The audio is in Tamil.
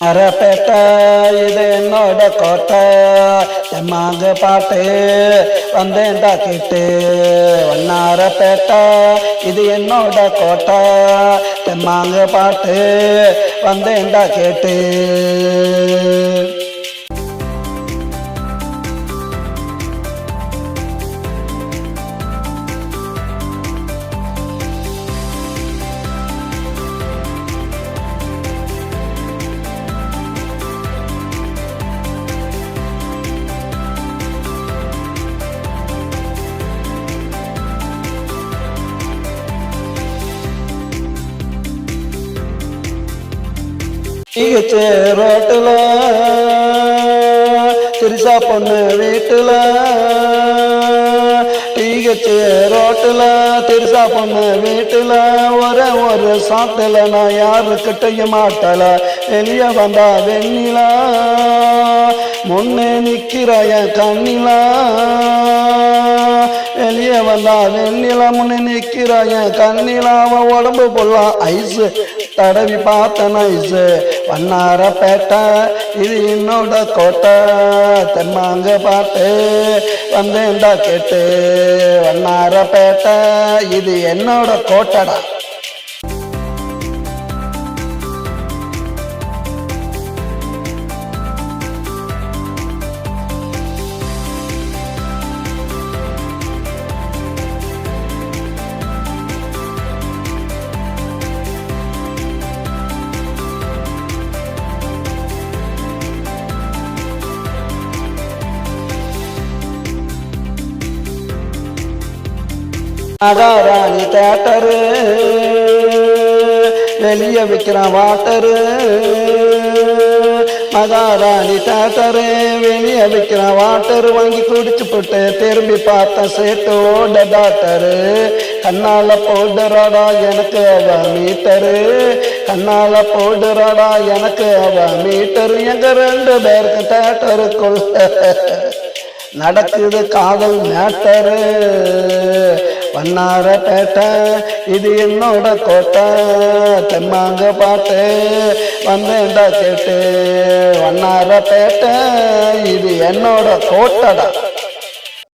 அரப்பேட்டை இது என்னோட கோட்டை தெம்மாங்க பாட்டு வந்தேன்டா கேட்டு வண்ணாரப்பேட்டை இது என்னோட கோட்டை தெம்மாங்க பாட்டு வந்தேன்டா கேட்டு ரோட்டுல திருசா பொண்ணு வீட்டுல ரோட்டுல திருசா பொண்ணு வீட்டுல ஒரு சாத்துல நான் யாருக்கிட்டையும் மாட்டல வெளிய வந்தா வெண்ணிலா முன்னே நிக்கிற கண்ணிலா வெளியே வந்தா வெண்ணிலா முன்னே நிக்கிற கண்ணிலா அவன் உடம்பு போடலாம் ஐஸு தடவி பார்த்தன ஐஸு வண்ணாரப்பேட்டை இது என்னோட கோட்டை தெம்மாங்க பாட்டு வந்தேன்டா கேட்டு வண்ணாரப்பேட்டை இது என்னோட கோட்டடா. மகாராணி தேட்டரு வெளியே விற்கிறான் வாட்டரு மகாராணி தேட்டரு வெளியே விற்கிறான் வாட்டரு வாங்கி குடிச்சு போட்டு திரும்பி பார்த்த சேட்டோட டாக்டரு கண்ணால போடுறாடா எனக்கு அவ மீட்டரு கண்ணால போடுறாடா எனக்கு அவ மீட்டரு எங்க ரெண்டு பேருக்கு தேட்டருக்குள்ள நடக்குது காதல் மேட்டரு வண்ணாரப்பேட்டை இது என்னோட கோட்டை தெம்மாங்க பாட்டு வந்தேன்டா கேட்டு வண்ணாரப்பேட்டை இது என்னோட கோட்டடா.